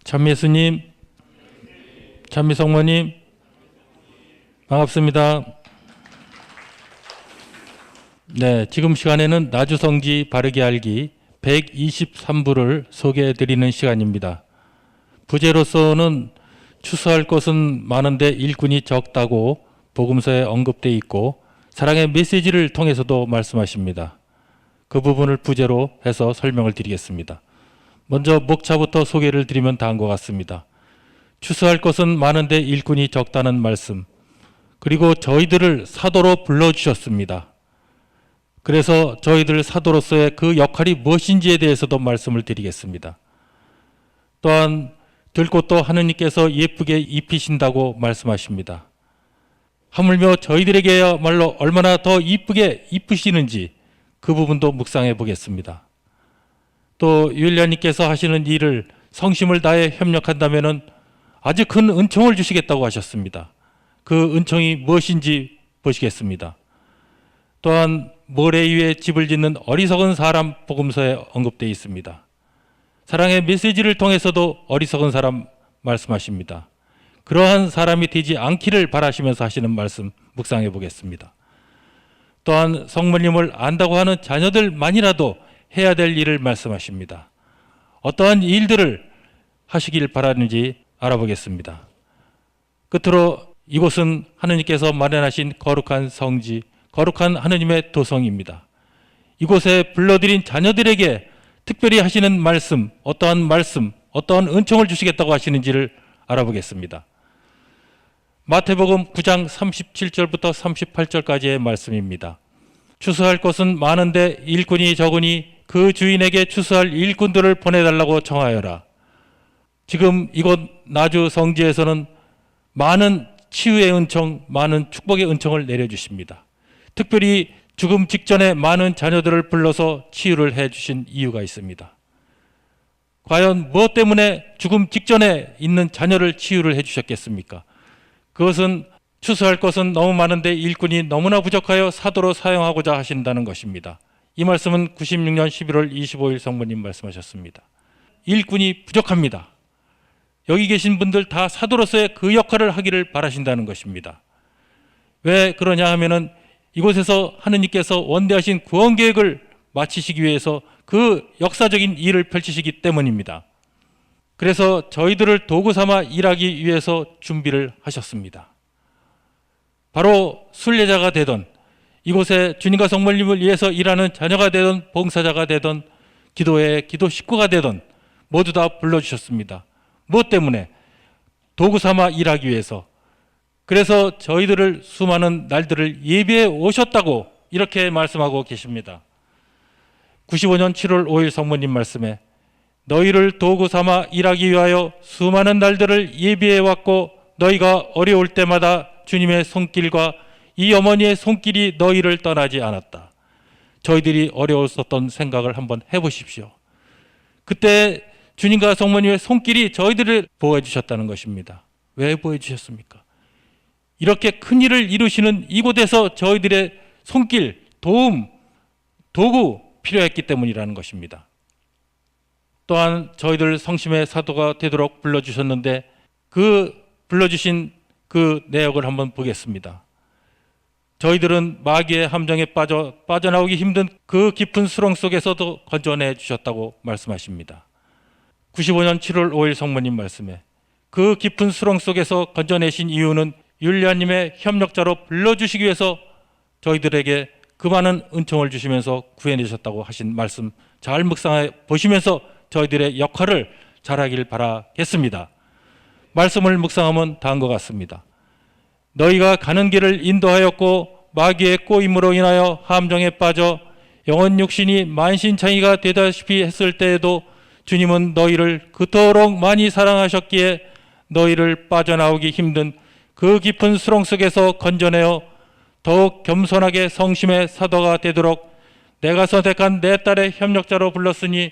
참예수님, 참미성모님, 반갑습니다. 네, 지금 시간에는 나주성지 바르게 알기 123부를 소개해 드리는 시간입니다. 부제로서는 추수할 것은 많은데 일꾼이 적다고 복음서에 언급되어 있고 사랑의 메시지를 통해서도 말씀하십니다. 그 부분을 부제로 해서 설명을 드리겠습니다. 먼저 목차부터 소개를 드리면 다음과 같습니다. 추수할 것은 많은데 일꾼이 적다는 말씀, 그리고 저희들을 사도로 불러주셨습니다. 그래서 저희들 사도로서의 그 역할이 무엇인지에 대해서도 말씀을 드리겠습니다. 또한 들 곳도 하느님께서 예쁘게 입히신다고 말씀하십니다. 하물며 저희들에게야말로 얼마나 더 이쁘게 입히시는지 그 부분도 묵상해 보겠습니다. 또 율리아님께서 하시는 일을 성심을 다해 협력한다면 아주 큰 은총을 주시겠다고 하셨습니다. 그 은총이 무엇인지 보시겠습니다. 또한 모래 위에 집을 짓는 어리석은 사람 복음서에 언급되어 있습니다. 사랑의 메시지를 통해서도 어리석은 사람 말씀하십니다. 그러한 사람이 되지 않기를 바라시면서 하시는 말씀 묵상해 보겠습니다. 또한 성모님을 안다고 하는 자녀들만이라도 해야 될 일을 말씀하십니다. 어떠한 일들을 하시길 바라는지 알아보겠습니다. 끝으로 이곳은 하느님께서 마련하신 거룩한 성지, 거룩한 하느님의 도성입니다. 이곳에 불러들인 자녀들에게 특별히 하시는 말씀, 어떠한 은총을 주시겠다고 하시는지를 알아보겠습니다. 마태복음 9장 37절부터 38절까지의 말씀입니다. 추수할 것은 많은데 일꾼이 적으니 그 주인에게 추수할 일꾼들을 보내달라고 청하여라. 지금 이곳 나주 성지에서는 많은 치유의 은총, 많은 축복의 은총을 내려주십니다. 특별히 죽음 직전에 많은 자녀들을 불러서 치유를 해주신 이유가 있습니다. 과연 무엇 때문에 죽음 직전에 있는 자녀를 치유를 해주셨겠습니까? 그것은 추수할 것은 너무 많은데 일꾼이 너무나 부족하여 사도로 사용하고자 하신다는 것입니다. 이 말씀은 96년 11월 25일 성모님 말씀하셨습니다. 일꾼이 부족합니다. 여기 계신 분들 다 사도로서의 그 역할을 하기를 바라신다는 것입니다. 왜 그러냐 하면은 이곳에서 하느님께서 원대하신 구원 계획을 마치시기 위해서 그 역사적인 일을 펼치시기 때문입니다. 그래서 저희들을 도구 삼아 일하기 위해서 준비를 하셨습니다. 바로 순례자가 되던, 이곳에 주님과 성모님을 위해서 일하는 자녀가 되던, 봉사자가 되던, 기도의 기도 식구가 되던 모두 다 불러주셨습니다. 무엇 때문에? 도구 삼아 일하기 위해서. 그래서 저희들을 수많은 날들을 예비해 오셨다고 이렇게 말씀하고 계십니다. 95년 7월 5일 성모님 말씀에 너희를 도구 삼아 일하기 위하여 수많은 날들을 예비해 왔고 너희가 어려울 때마다 주님의 손길과 이 어머니의 손길이 너희를 떠나지 않았다. 저희들이 어려웠었던 생각을 한번 해보십시오. 그때 주님과 성모님의 손길이 저희들을 보호해 주셨다는 것입니다. 왜 보호해 주셨습니까? 이렇게 큰 일을 이루시는 이곳에서 저희들의 손길, 도움, 도구 필요했기 때문이라는 것입니다. 또한 저희들 성심의 사도가 되도록 불러주셨는데 그 불러주신 그 내역을 한번 보겠습니다. 저희들은 마귀의 함정에 빠져나오기 힘든 그 깊은 수렁 속에서도 건져내 주셨다고 말씀하십니다. 95년 7월 5일 성모님 말씀에 그 깊은 수렁 속에서 건져내신 이유는 율리아님의 협력자로 불러주시기 위해서 저희들에게 그 많은 은총을 주시면서 구해내셨다고 하신 말씀 잘 묵상해 보시면서 저희들의 역할을 잘하길 바라겠습니다. 말씀을 묵상하면 다음과 같습니다. 너희가 가는 길을 인도하였고 마귀의 꼬임으로 인하여 함정에 빠져 영혼 육신이 만신창이가 되다시피 했을 때에도 주님은 너희를 그토록 많이 사랑하셨기에 너희를 빠져나오기 힘든 그 깊은 수렁 속에서 건져내어 더욱 겸손하게 성심의 사도가 되도록 내가 선택한 내 딸의 협력자로 불렀으니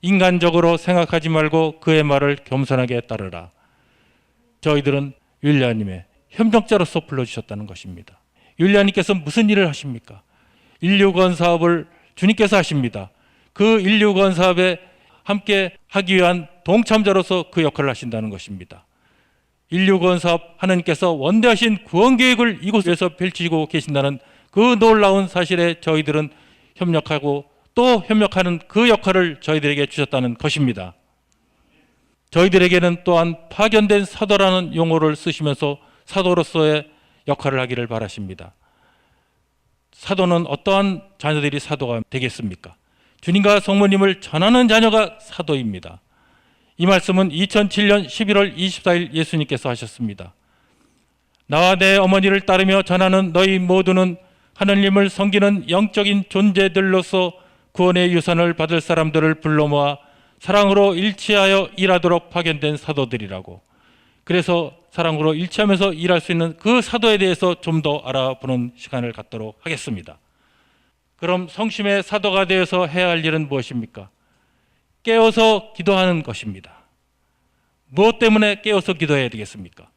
인간적으로 생각하지 말고 그의 말을 겸손하게 따르라. 저희들은 율리아님의 협력자로서 불러주셨다는 것입니다. 율리아님께서 무슨 일을 하십니까? 인류구원 사업을 주님께서 하십니다. 그 인류구원 사업에 함께 하기 위한 동참자로서 그 역할을 하신다는 것입니다. 인류구원 사업 하나님께서 원대하신 구원 계획을 이곳에서 펼치고 계신다는 그 놀라운 사실에 저희들은 협력하고 또 협력하는 그 역할을 저희들에게 주셨다는 것입니다. 저희들에게는 또한 파견된 사도라는 용어를 쓰시면서 사도로서의 역할을 하기를 바라십니다. 사도는 어떠한 자녀들이 사도가 되겠습니까? 주님과 성모님을 전하는 자녀가 사도입니다. 이 말씀은 2007년 11월 24일 예수님께서 하셨습니다. 나와 내 어머니를 따르며 전하는 너희 모두는 하나님을 섬기는 영적인 존재들로서 구원의 유산을 받을 사람들을 불러 모아 사랑으로 일치하여 일하도록 파견된 사도들이라고. 그래서 사랑으로 일치하면서 일할 수 있는 그 사도에 대해서 좀 더 알아보는 시간을 갖도록 하겠습니다. 그럼 성심의 사도가 되어서 해야 할 일은 무엇입니까? 깨어서 기도하는 것입니다. 무엇 때문에 깨어서 기도해야 되겠습니까?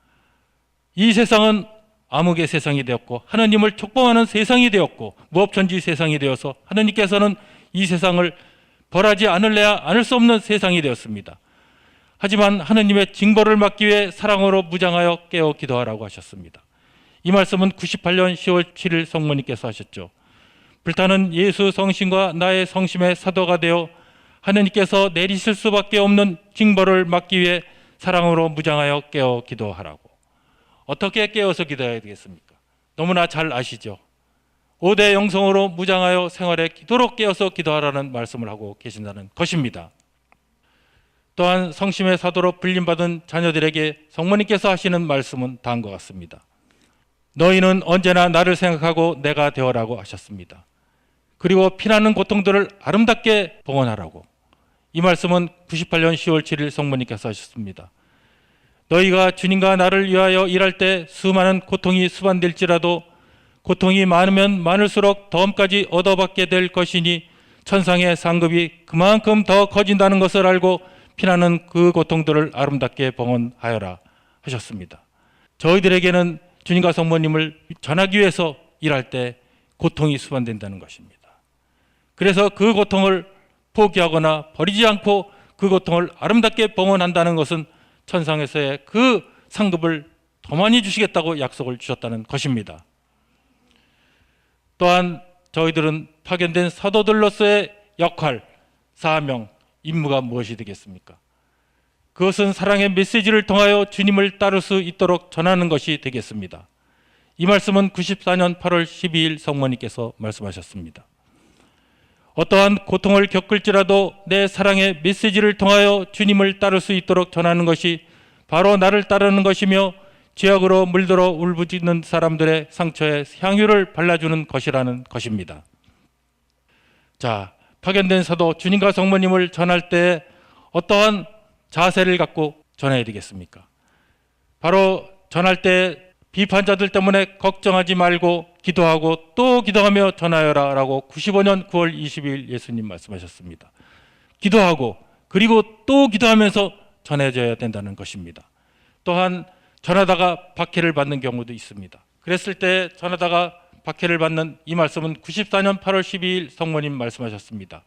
이 세상은 암흑의 세상이 되었고 하나님을 촉봉하는 세상이 되었고 무법천지 세상이 되어서 하나님께서는 이 세상을 벌하지 않을래야 않을 수 없는 세상이 되었습니다. 하지만 하나님의 징벌을 막기 위해 사랑으로 무장하여 깨어 기도하라고 하셨습니다. 이 말씀은 98년 10월 7일 성모님께서 하셨죠. 불타는 예수 성심과 나의 성심의 사도가 되어 하나님께서 내리실 수밖에 없는 징벌을 막기 위해 사랑으로 무장하여 깨어 기도하라고. 어떻게 깨어서 기도해야 되겠습니까? 너무나 잘 아시죠? 5대 영성으로 무장하여 생활에 기도로 깨어서 기도하라는 말씀을 하고 계신다는 것입니다. 또한 성심의 사도로 불림받은 자녀들에게 성모님께서 하시는 말씀은 다음과 같습니다. 너희는 언제나 나를 생각하고 내가 되어라고 하셨습니다. 그리고 피나는 고통들을 아름답게 봉헌하라고. 이 말씀은 98년 10월 7일 성모님께서 하셨습니다. 너희가 주님과 나를 위하여 일할 때 수많은 고통이 수반될지라도 고통이 많으면 많을수록 덤까지 얻어받게 될 것이니 천상의 상급이 그만큼 더 커진다는 것을 알고 피나는 그 고통들을 아름답게 봉헌하여라 하셨습니다. 저희들에게는 주님과 성모님을 전하기 위해서 일할 때 고통이 수반된다는 것입니다. 그래서 그 고통을 포기하거나 버리지 않고 그 고통을 아름답게 봉헌한다는 것은 천상에서의 그 상급을 더 많이 주시겠다고 약속을 주셨다는 것입니다. 또한 저희들은 파견된 사도들로서의 역할, 사명, 임무가 무엇이 되겠습니까? 그것은 사랑의 메시지를 통하여 주님을 따를 수 있도록 전하는 것이 되겠습니다. 이 말씀은 94년 8월 12일 성모님께서 말씀하셨습니다. 어떠한 고통을 겪을지라도 내 사랑의 메시지를 통하여 주님을 따를 수 있도록 전하는 것이 바로 나를 따르는 것이며 죄악으로 물들어 울부짖는 사람들의 상처에 향유를 발라주는 것이라는 것입니다. 자, 파견된 사도 주님과 성모님을 전할 때 어떠한 자세를 갖고 전해야 되겠습니까? 바로 전할 때 비판자들 때문에 걱정하지 말고 기도하고 또 기도하며 전하여라 라고 95년 9월 22일 예수님 말씀하셨습니다. 기도하고 그리고 또 기도하면서 전해져야 된다는 것입니다. 또한 전하다가 박해를 받는 경우도 있습니다. 그랬을 때 전하다가 박해를 받는 이 말씀은 94년 8월 12일 성모님 말씀하셨습니다.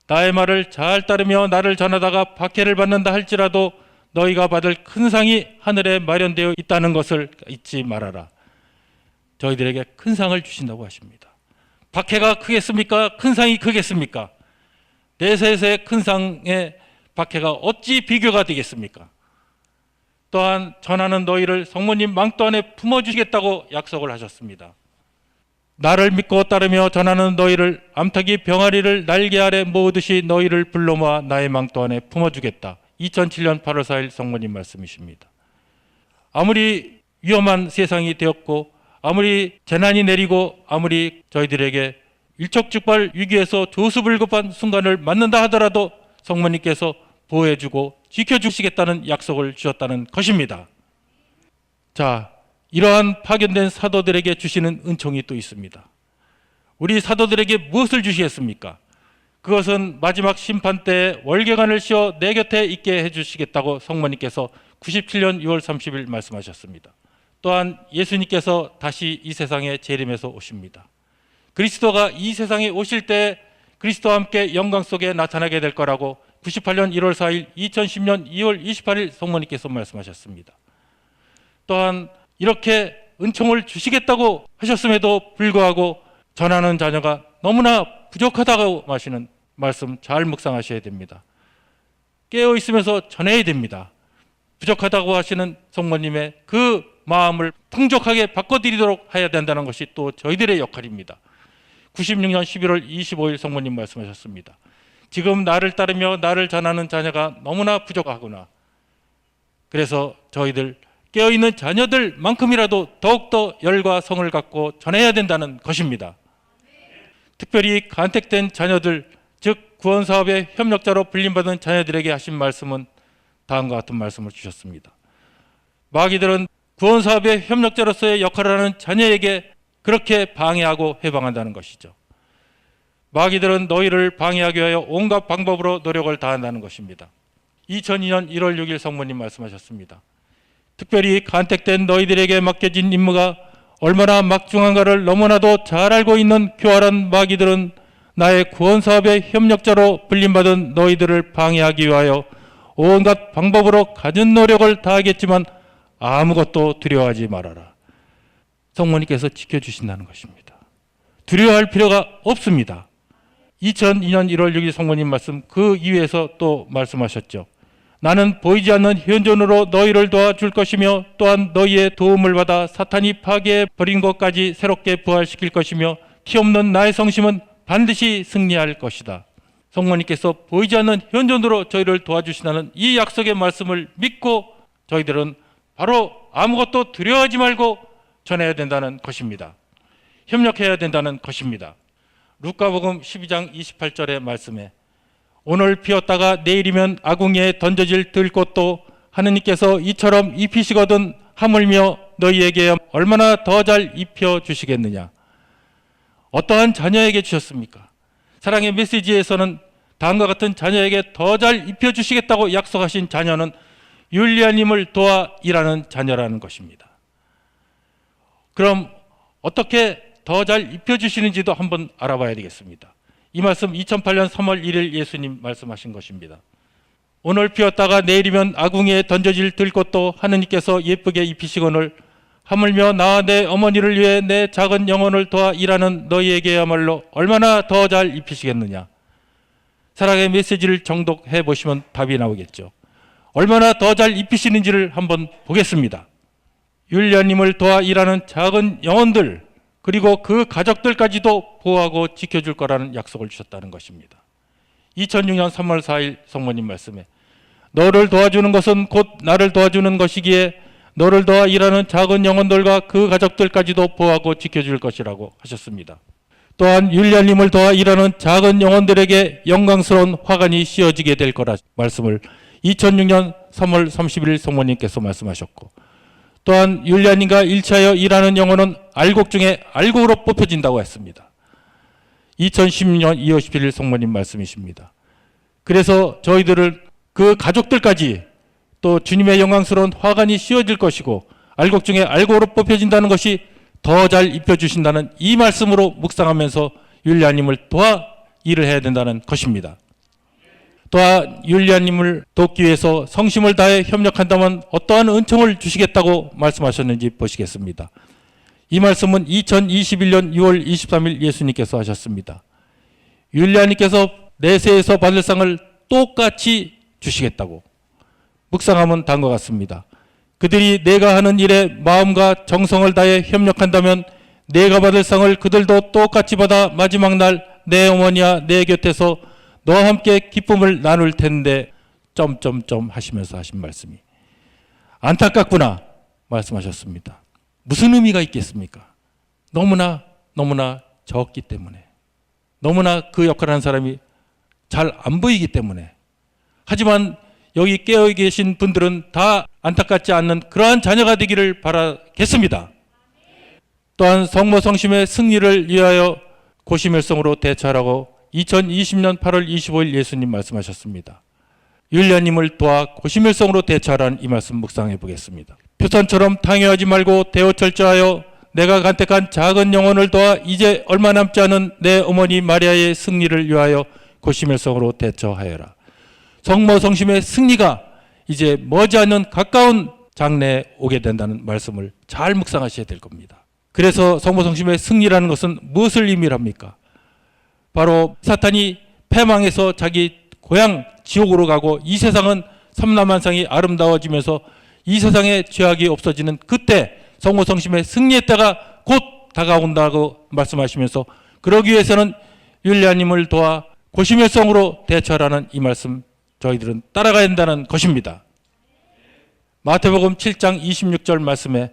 나의 말을 잘 따르며 나를 전하다가 박해를 받는다 할지라도 너희가 받을 큰 상이 하늘에 마련되어 있다는 것을 잊지 말아라. 저희들에게 큰 상을 주신다고 하십니다. 박해가 크겠습니까? 큰 상이 크겠습니까? 내세에서의 큰 상의 박해가 어찌 비교가 되겠습니까? 또한 전하는 너희를 성모님 망토 안에 품어주시겠다고 약속을 하셨습니다. 나를 믿고 따르며 전하는 너희를 암탉이 병아리를 날개 아래 모으듯이 너희를 불러 모아 나의 망토 안에 품어주겠다. 2007년 8월 4일 성모님 말씀이십니다. 아무리 위험한 세상이 되었고 아무리 재난이 내리고 아무리 저희들에게 일촉즉발 위기에서 조수불급한 순간을 맞는다 하더라도 성모님께서 보호해주고 지켜주시겠다는 약속을 주셨다는 것입니다. 자, 이러한 파견된 사도들에게 주시는 은총이 또 있습니다. 우리 사도들에게 무엇을 주시겠습니까? 그것은 마지막 심판 때 월계관을 씌워 내 곁에 있게 해주시겠다고 성모님께서 97년 6월 30일 말씀하셨습니다. 또한 예수님께서 다시 이 세상에 재림해서 오십니다. 그리스도가 이 세상에 오실 때 그리스도와 함께 영광 속에 나타나게 될 거라고 98년 1월 4일, 2010년 2월 28일 성모님께서 말씀하셨습니다. 또한 이렇게 은총을 주시겠다고 하셨음에도 불구하고 전하는 자녀가 너무나 부족하다고 하시는 말씀 잘 묵상하셔야 됩니다. 깨어 있으면서 전해야 됩니다. 부족하다고 하시는 성모님의 그 마음을 풍족하게 바꿔드리도록 해야 된다는 것이 또 저희들의 역할입니다. 96년 11월 25일 성모님 말씀하셨습니다. 지금 나를 따르며 나를 전하는 자녀가 너무나 부족하구나. 그래서 저희들 깨어있는 자녀들만큼이라도 더욱더 열과 성을 갖고 전해야 된다는 것입니다. 특별히 간택된 자녀들, 즉 구원사업의 협력자로 불림받은 자녀들에게 하신 말씀은 다음과 같은 말씀을 주셨습니다. 마귀들은 구원사업의 협력자로서의 역할을 하는 자녀에게 그렇게 방해하고 해방한다는 것이죠. 마귀들은 너희를 방해하기 위하여 온갖 방법으로 노력을 다한다는 것입니다. 2002년 1월 6일 성모님 말씀하셨습니다. 특별히 간택된 너희들에게 맡겨진 임무가 얼마나 막중한가를 너무나도 잘 알고 있는 교활한 마귀들은 나의 구원사업의 협력자로 불림받은 너희들을 방해하기 위하여 온갖 방법으로 갖은 노력을 다하겠지만 아무것도 두려워하지 말아라. 성모님께서 지켜주신다는 것입니다. 두려워할 필요가 없습니다. 2002년 1월 6일 성모님 말씀 그 이후에서 또 말씀하셨죠. 나는 보이지 않는 현존으로 너희를 도와줄 것이며 또한 너희의 도움을 받아 사탄이 파괴해 버린 것까지 새롭게 부활시킬 것이며 피 없는 나의 성심은 반드시 승리할 것이다. 성모님께서 보이지 않는 현존으로 저희를 도와주신다는 이 약속의 말씀을 믿고 저희들은 바로 아무것도 두려워하지 말고 전해야 된다는 것입니다. 협력해야 된다는 것입니다. 루카복음 12장 28절의 말씀에 오늘 피었다가 내일이면 아궁이에 던져질 들꽃도 하느님께서 이처럼 입히시거든 하물며 너희에게 얼마나 더 잘 입혀주시겠느냐. 어떠한 자녀에게 주셨습니까? 사랑의 메시지에서는 다음과 같은 자녀에게 더 잘 입혀주시겠다고 약속하신 자녀는 율리아님을 도와 일하는 자녀라는 것입니다. 그럼 어떻게 더 잘 입혀주시는지도 한번 알아봐야 되겠습니다. 이 말씀 2008년 3월 1일 예수님 말씀하신 것입니다. 오늘 피었다가 내일이면 아궁이에 던져질 들꽃도 하느님께서 예쁘게 입히시거늘 하물며 나와 내 어머니를 위해 내 작은 영혼을 도와 일하는 너희에게야말로 얼마나 더 잘 입히시겠느냐. 사랑의 메시지를 정독해 보시면 답이 나오겠죠. 얼마나 더 잘 입히시는지를 한번 보겠습니다. 율리아님을 도와 일하는 작은 영혼들 그리고 그 가족들까지도 보호하고 지켜줄 거라는 약속을 주셨다는 것입니다. 2006년 3월 4일 성모님 말씀에 너를 도와주는 것은 곧 나를 도와주는 것이기에 너를 도와 일하는 작은 영혼들과 그 가족들까지도 보호하고 지켜줄 것이라고 하셨습니다. 또한 율리아님을 도와 일하는 작은 영혼들에게 영광스러운 화관이 씌워지게 될 거라 말씀을 2006년 3월 31일 성모님께서 말씀하셨고 또한 율리아님과 일치하여 일하는 영혼은 알곡 중에 알곡으로 뽑혀진다고 했습니다. 2010년 2월 11일 성모님 말씀이십니다. 그래서 저희들을 그 가족들까지 또 주님의 영광스러운 화관이 씌워질 것이고 알곡 중에 알곡으로 뽑혀진다는 것이 더 잘 입혀주신다는 이 말씀으로 묵상하면서 율리아님을 도와 일을 해야 된다는 것입니다. 또한 율리아님을 돕기 위해서 성심을 다해 협력한다면 어떠한 은총을 주시겠다고 말씀하셨는지 보시겠습니다. 이 말씀은 2021년 6월 23일 예수님께서 하셨습니다. 율리아님께서 내세에서 받을 상을 똑같이 주시겠다고 묵상하면 다음과 같습니다. 그들이 내가 하는 일에 마음과 정성을 다해 협력한다면 내가 받을 상을 그들도 똑같이 받아 마지막 날 내 어머니와 내 곁에서 너와 함께 기쁨을 나눌 텐데 점점점 하시면서 하신 말씀이 안타깝구나 말씀하셨습니다. 무슨 의미가 있겠습니까? 너무나 적기 때문에 너무나 그 역할을 하는 사람이 잘 안 보이기 때문에 하지만 여기 깨어 계신 분들은 다 안타깝지 않는 그러한 자녀가 되기를 바라겠습니다. 또한 성모 성심의 승리를 위하여 고시멸성으로 대처하라고 2020년 8월 25일 예수님 말씀하셨습니다. 율리아님을 도와 고시멸성으로 대처하라는 이 말씀 묵상해 보겠습니다. 표선처럼 탕유하지 말고 대오철저하여 내가 간택한 작은 영혼을 도와 이제 얼마 남지 않은 내 어머니 마리아의 승리를 위하여 고시멜성으로 대처하여라. 성모성심의 승리가 이제 머지않은 가까운 장래에 오게 된다는 말씀을 잘 묵상하셔야 될 겁니다. 그래서 성모성심의 승리라는 것은 무엇을 의미합니까? 바로 사탄이 패망해서 자기 고향 지옥으로 가고 이 세상은 삼라만상이 아름다워지면서 이 세상에 죄악이 없어지는 그때 성모성심의 승리의 때가 곧 다가온다고 말씀하시면서 그러기 위해서는 율리아님을 도와 고시멜성으로 대처하라는 이 말씀 저희들은 따라가야 한다는 것입니다. 마태복음 7장 26절 말씀에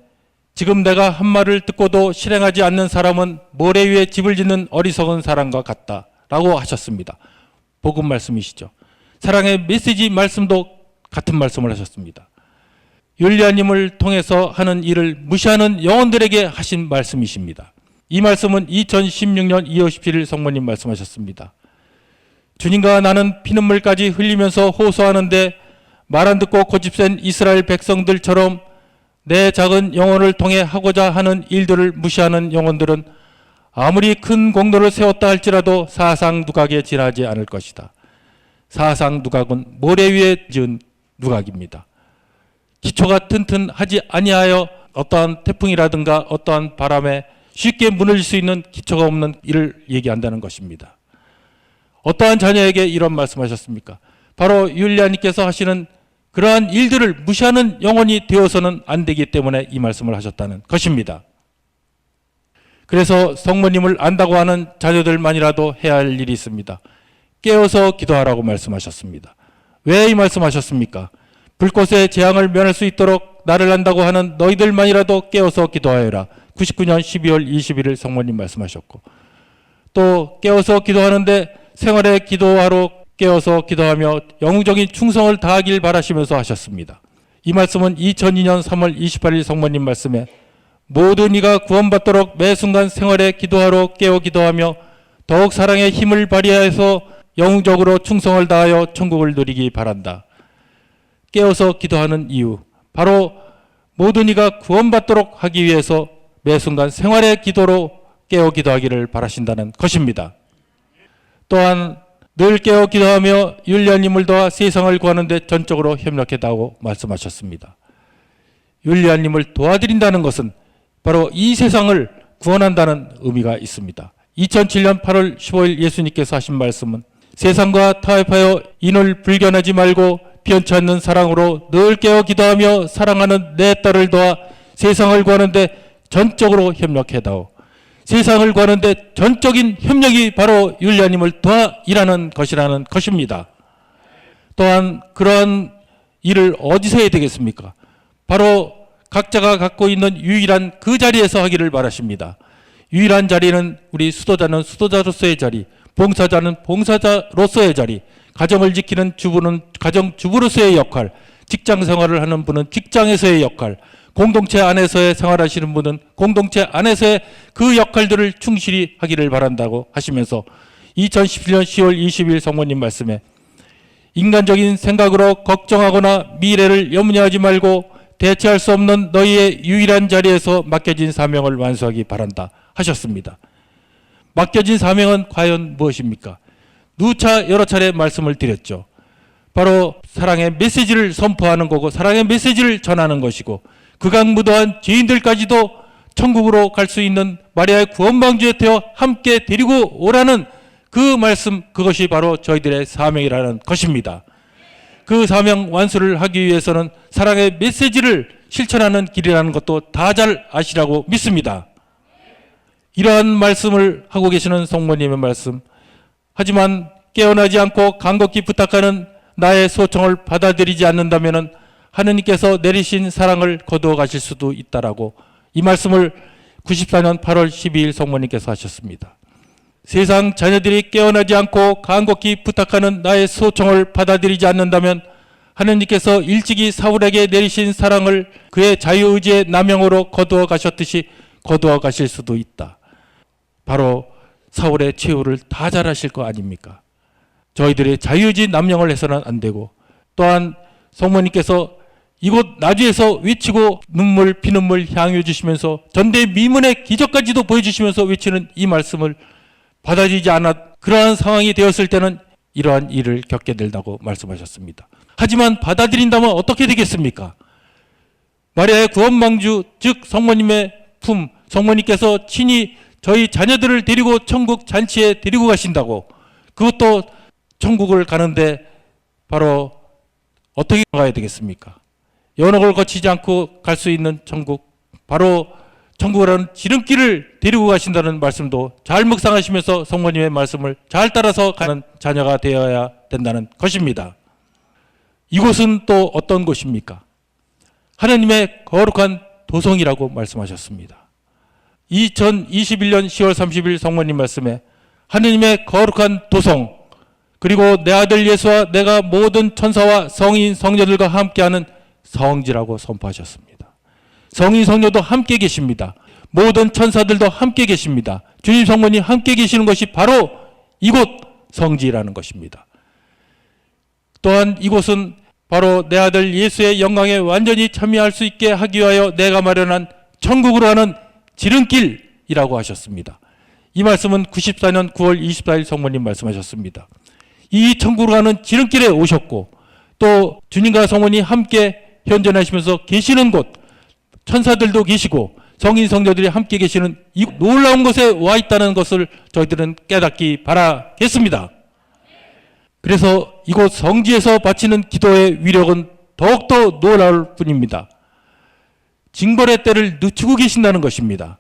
지금 내가 한 말을 듣고도 실행하지 않는 사람은 모래 위에 집을 짓는 어리석은 사람과 같다 라고 하셨습니다. 복음 말씀이시죠. 사랑의 메시지 말씀도 같은 말씀을 하셨습니다. 율리아님을 통해서 하는 일을 무시하는 영혼들에게 하신 말씀이십니다. 이 말씀은 2016년 2월 17일 성모님 말씀하셨습니다. 주님과 나는 피눈물까지 흘리면서 호소하는데 말 안 듣고 고집센 이스라엘 백성들처럼 내 작은 영혼을 통해 하고자 하는 일들을 무시하는 영혼들은 아무리 큰 공로를 세웠다 할지라도 사상 누각에 지나지 않을 것이다. 사상 누각은 모래 위에 지은 누각입니다. 기초가 튼튼하지 아니하여 어떠한 태풍이라든가 어떠한 바람에 쉽게 무너질 수 있는 기초가 없는 일을 얘기한다는 것입니다. 어떠한 자녀에게 이런 말씀하셨습니까? 바로 율리아님께서 하시는 그러한 일들을 무시하는 영혼이 되어서는 안 되기 때문에 이 말씀을 하셨다는 것입니다. 그래서 성모님을 안다고 하는 자녀들만이라도 해야 할 일이 있습니다. 깨어서 기도하라고 말씀하셨습니다. 왜 이 말씀하셨습니까? 불꽃의 재앙을 면할 수 있도록 나를 안다고 하는 너희들만이라도 깨어서 기도하여라. 99년 12월 21일 성모님 말씀하셨고, 또 깨어서 기도하는데 생활에 기도하러 깨어서 기도하며 영웅적인 충성을 다하길 바라시면서 하셨습니다. 이 말씀은 2002년 3월 28일 성모님 말씀에 모든 이가 구원받도록 매 순간 생활에 기도하러 깨어 기도하며 더욱 사랑의 힘을 발휘해서 영웅적으로 충성을 다하여 천국을 누리기 바란다. 깨어서 기도하는 이유, 바로 모든 이가 구원받도록 하기 위해서 매 순간 생활의 기도로 깨어 기도하기를 바라신다는 것입니다. 또한 늘 깨어 기도하며 율리아님을 도와 세상을 구하는데 전적으로 협력했다고 말씀하셨습니다. 율리아님을 도와드린다는 것은 바로 이 세상을 구원한다는 의미가 있습니다. 2007년 8월 15일 예수님께서 하신 말씀은 세상과 타협하여 인을 불견하지 말고 변치 않는 사랑으로 늘 깨어 기도하며 사랑하는 내 딸을 도와 세상을 구하는데 전적으로 협력해다오. 세상을 구하는데 전적인 협력이 바로 율리아님을 도와 일하는 것이라는 것입니다. 또한 그러한 일을 어디서 해야 되겠습니까? 바로 각자가 갖고 있는 유일한 그 자리에서 하기를 바라십니다. 유일한 자리는 우리 수도자는 수도자로서의 자리, 봉사자는 봉사자로서의 자리, 가정을 지키는 주부는 가정주부로서의 역할, 직장 생활을 하는 분은 직장에서의 역할, 공동체 안에서의 생활하시는 분은 공동체 안에서의 그 역할들을 충실히 하기를 바란다고 하시면서 2017년 10월 20일 성모님 말씀에 인간적인 생각으로 걱정하거나 미래를 염려하지 말고 대체할 수 없는 너희의 유일한 자리에서 맡겨진 사명을 완수하기 바란다 하셨습니다. 맡겨진 사명은 과연 무엇입니까? 누차 여러 차례 말씀을 드렸죠. 바로 사랑의 메시지를 선포하는 거고 사랑의 메시지를 전하는 것이고 극악무도한 죄인들까지도 천국으로 갈 수 있는 마리아의 구원방주에 태워 함께 데리고 오라는 그 말씀, 그것이 바로 저희들의 사명이라는 것입니다. 그 사명 완수를 하기 위해서는 사랑의 메시지를 실천하는 길이라는 것도 다 잘 아시라고 믿습니다. 이러한 말씀을 하고 계시는 성모님의 말씀, 하지만 깨어나지 않고 간곡히 부탁하는 나의 소청을 받아들이지 않는다면 하느님께서 내리신 사랑을 거두어 가실 수도 있다라고 이 말씀을 94년 8월 12일 성모님께서 하셨습니다. 세상 자녀들이 깨어나지 않고 간곡히 부탁하는 나의 소청을 받아들이지 않는다면 하느님께서 일찍이 사울에게 내리신 사랑을 그의 자유의지의 남용으로 거두어 가셨듯이 거두어 가실 수도 있다. 바로 사울의 최후를 다 잘 아실 거 아닙니까? 저희들의 자유의지 남용을 해서는 안 되고, 또한 성모님께서 이곳 나주에서 외치고 눈물 피눈물 향해 주시면서 전대미문의 기적까지도 보여주시면서 외치는 이 말씀을 받아들이지 않았 그러한 상황이 되었을 때는 이러한 일을 겪게 된다고 말씀하셨습니다. 하지만 받아들인다면 어떻게 되겠습니까? 마리아의 구원방주 즉 성모님의 품, 성모님께서 친히 저희 자녀들을 데리고 천국 잔치에 데리고 가신다고, 그것도 천국을 가는데 바로 어떻게 가야 되겠습니까? 연옥을 거치지 않고 갈 수 있는 천국, 바로 천국이라는 지름길을 데리고 가신다는 말씀도 잘 묵상하시면서 성모님의 말씀을 잘 따라서 가는 자녀가 되어야 된다는 것입니다. 이곳은 또 어떤 곳입니까? 하나님의 거룩한 도성이라고 말씀하셨습니다. 2021년 10월 30일 성모님 말씀에 하나님의 거룩한 도성, 그리고 내 아들 예수와 내가 모든 천사와 성인 성녀들과 함께하는 성지라고 선포하셨습니다. 성인 성녀도 함께 계십니다. 모든 천사들도 함께 계십니다. 주님 성모님 함께 계시는 것이 바로 이곳 성지라는 것입니다. 또한 이곳은 바로 내 아들 예수의 영광에 완전히 참여할 수 있게 하기 위하여 내가 마련한 천국으로 하는 지름길이라고 하셨습니다. 이 말씀은 94년 9월 24일 성모님 말씀하셨습니다. 이 천국으로 가는 지름길에 오셨고 또 주님과 성모님 함께 현존하시면서 계시는 곳, 천사들도 계시고 성인 성녀들이 함께 계시는 이 놀라운 곳에 와 있다는 것을 저희들은 깨닫기 바라겠습니다. 그래서 이곳 성지에서 바치는 기도의 위력은 더욱더 놀라울 뿐입니다. 징벌의 때를 늦추고 계신다는 것입니다.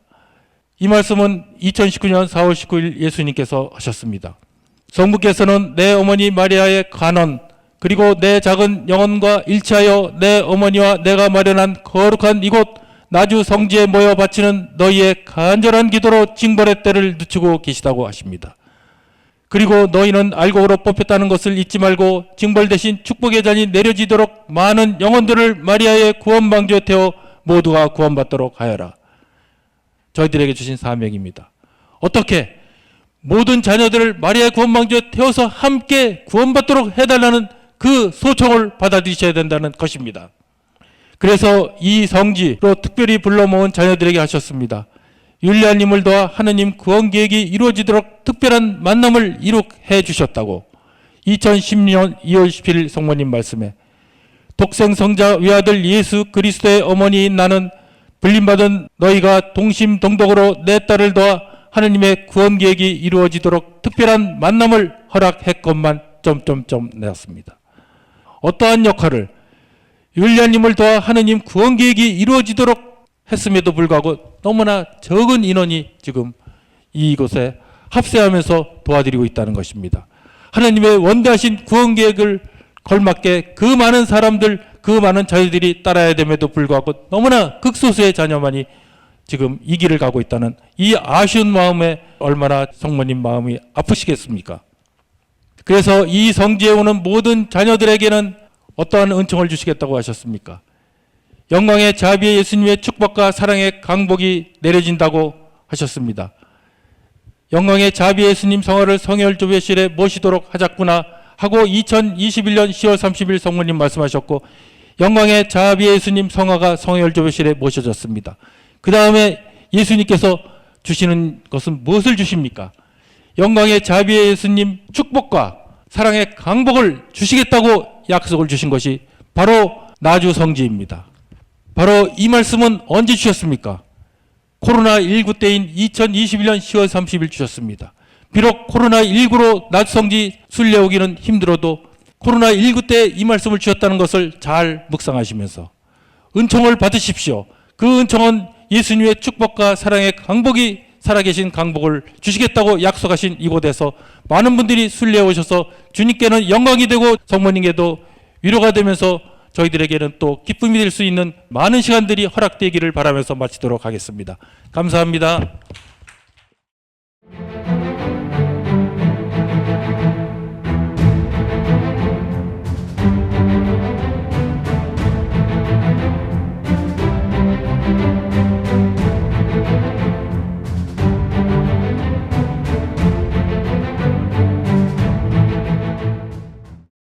이 말씀은 2019년 4월 19일 예수님께서 하셨습니다. 성부께서는 내 어머니 마리아의 간원, 그리고 내 작은 영혼과 일치하여 내 어머니와 내가 마련한 거룩한 이곳 나주 성지에 모여 바치는 너희의 간절한 기도로 징벌의 때를 늦추고 계시다고 하십니다. 그리고 너희는 알곡으로 뽑혔다는 것을 잊지 말고 징벌 대신 축복의 잔이 내려지도록 많은 영혼들을 마리아의 구원방주에 태워 모두가 구원받도록 하여라. 저희들에게 주신 사명입니다. 어떻게? 모든 자녀들을 마리아의 구원방주에 태워서 함께 구원받도록 해달라는 그 소청을 받아들이셔야 된다는 것입니다. 그래서 이 성지로 특별히 불러 모은 자녀들에게 하셨습니다. 율리아님을 도와 하느님 구원 계획이 이루어지도록 특별한 만남을 이룩해 주셨다고 2010년 2월 10일 성모님 말씀에 독생 성자 외아들 예수 그리스도의 어머니인 나는 불림받은 너희가 동심동독으로 내 딸을 도와 하느님의 구원 계획이 이루어지도록 특별한 만남을 허락했건만 내었습니다. 어떠한 역할을 율리아님을 도와 하느님 구원 계획이 이루어지도록 했음에도 불구하고 너무나 적은 인원이 지금 이곳에 합세하면서 도와드리고 있다는 것입니다. 하나님의 원대하신 구원 계획을 걸맞게 그 많은 사람들, 그 많은 자녀들이 따라야 됨에도 불구하고 너무나 극소수의 자녀만이 지금 이 길을 가고 있다는 이 아쉬운 마음에 얼마나 성모님 마음이 아프시겠습니까? 그래서 이 성지에 오는 모든 자녀들에게는 어떠한 은총을 주시겠다고 하셨습니까? 영광의 자비의 예수님의 축복과 사랑의 강복이 내려진다고 하셨습니다. 영광의 자비의 예수님 성화를 성혈조배실에 모시도록 하자꾸나 하고 2021년 10월 30일 성모님 말씀하셨고 영광의 자비의 예수님 성화가 성혈조배실에 모셔졌습니다. 그 다음에 예수님께서 주시는 것은 무엇을 주십니까? 영광의 자비의 예수님 축복과 사랑의 강복을 주시겠다고 약속을 주신 것이 바로 나주 성지입니다. 바로 이 말씀은 언제 주셨습니까? 코로나19 때인 2021년 10월 30일 주셨습니다. 비록 코로나19로 나주 성지 순례오기는 힘들어도 코로나19 때 이 말씀을 주셨다는 것을 잘 묵상하시면서 은총을 받으십시오. 그 은총은 예수님의 축복과 사랑의 강복이 살아계신 강복을 주시겠다고 약속하신 이곳에서 많은 분들이 순례해 오셔서 주님께는 영광이 되고 성모님께도 위로가 되면서 저희들에게는 또 기쁨이 될 수 있는 많은 시간들이 허락되기를 바라면서 마치도록 하겠습니다. 감사합니다.